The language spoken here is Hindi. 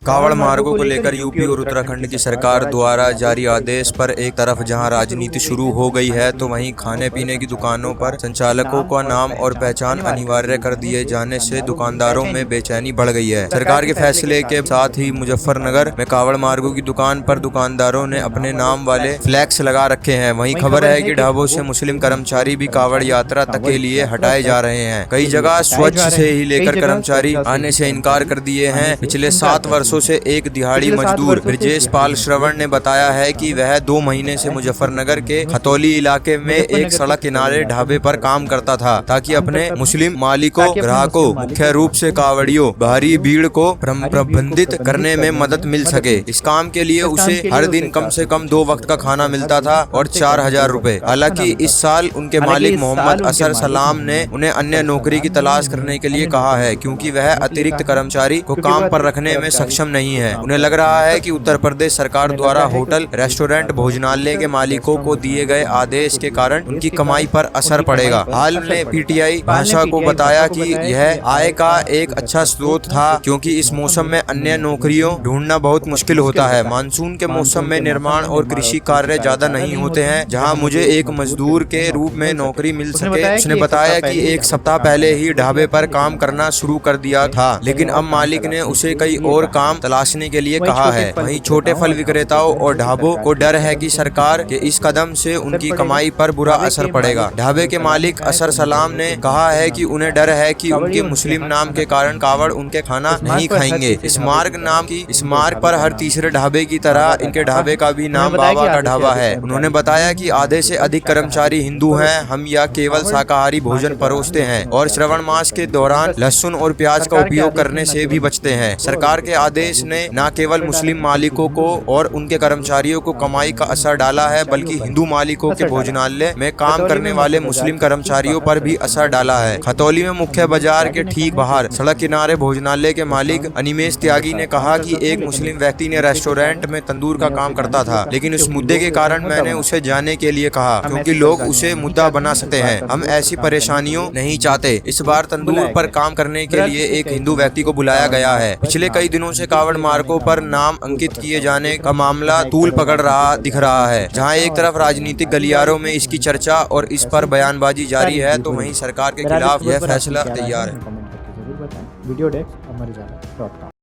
कावड़ मार्गों को लेकर यूपी और उत्तराखंड की सरकार द्वारा जारी आदेश पर एक तरफ जहां राजनीति शुरू हो गई है, तो वहीं खाने पीने की दुकानों पर संचालकों का नाम और पहचान अनिवार्य कर दिए जाने से दुकानदारों में बेचैनी बढ़ गई है। सरकार के फैसले के साथ ही मुजफ्फरनगर में कावड़ मार्गों की दुकान पर दुकानदारों ने अपने नाम वाले फ्लैक्स लगा रखे हैं। वहीं खबर है कि ढाबों से मुस्लिम कर्मचारी भी कावड़ यात्रा तक के लिए हटाए जा रहे हैं। कई जगह स्वच्छ से ही लेकर कर्मचारी आने से इनकार कर दिए हैं। पिछले 7 वर्षों से एक दिहाड़ी मजदूर ब्रजेश पाल श्रवण ने बताया है कि वह 2 महीने से मुजफ्फरनगर के खतौली इलाके में एक सड़क किनारे ढाबे पर काम करता था, ताकि अपने मुस्लिम मालिकों, ग्राहकों, मुख्य रूप से कावड़ियों भारी भीड़ को प्रबंधित करने में मदद मिल सके। इस काम के लिए उसे हर दिन कम से कम 2 वक्त का खाना मिलता था और 4000 रुपए। हालांकि इस साल उनके मालिक मोहम्मद असर सलाम ने उन्हें अन्य नौकरी की तलाश करने के लिए कहा है, क्योंकि वह अतिरिक्त कर्मचारी को काम पर रखने में सक्षम नहीं है। उन्हें लग रहा है कि उत्तर प्रदेश सरकार द्वारा होटल, रेस्टोरेंट, भोजनालय के मालिकों को दिए गए आदेश के कारण उनकी कमाई पर असर पड़ेगा। हाल में पीटीआई भाषा को बताया कि यह आय का एक अच्छा स्रोत था, क्योंकि इस मौसम में अन्य नौकरियों ढूंढना बहुत मुश्किल होता है। मानसून के मौसम में निर्माण और कृषि कार्य ज्यादा नहीं होते हैं, जहां मुझे एक मजदूर के रूप में नौकरी मिल सके। उसने बताया कि 1 सप्ताह पहले ही ढाबे पर काम करना शुरू कर दिया था, लेकिन अब मालिक ने उसे कई और काम तलाशने के लिए कहा है। वहीं छोटे फल विक्रेताओं और ढाबों को डर है कि सरकार के इस कदम से उनकी कमाई पर बुरा असर पड़ेगा। ढाबे के मालिक असर सलाम ने कहा है कि उन्हें डर है कि उनके मुस्लिम नाम के कारण कावड़ उनके खाना नहीं खाएंगे। इस मार्ग पर हर तीसरे ढाबे की तरह इनके ढाबे का भी नाम बाबा का ढाबा है। उन्होंने बताया कि आधे से अधिक कर्मचारी हिंदू हैं। हम या केवल शाकाहारी भोजन परोसते हैं और श्रावण मास के दौरान लहसुन और प्याज का उपयोग करने से भी बचते हैं। सरकार के आदेश ने न केवल मुस्लिम मालिकों को और उनके कर्मचारियों को कमाई का असर डाला है, बल्कि हिंदू मालिकों के भोजनालय में काम करने वाले मुस्लिम कर्मचारियों पर भी असर डाला है। खतौली में मुख्य बाजार के ठीक बाहर सड़क किनारे भोजनालय के मालिक अनिमेश त्यागी ने कहा कि एक मुस्लिम व्यक्ति ने रेस्टोरेंट में तंदूर का काम करता था, लेकिन उस मुद्दे के कारण मैंने उसे जाने के लिए कहा, क्योंकि लोग उसे मुद्दा बना सकते हैं। हम ऐसी परेशानियों नहीं चाहते। इस बार तंदूर पर काम करने के लिए एक हिंदू व्यक्ति को बुलाया गया है। पिछले कई दिनों से कावड़ मार्गों पर नाम अंकित किए जाने का मामला तूल पकड़ रहा दिख रहा है। जहां एक तरफ राजनीतिक गलियारों में इसकी चर्चा और इस पर बयानबाजी जारी है, तो वहीं सरकार के खिलाफ यह फैसला तैयार है। वीडियो डेस्क अमर उजाला.com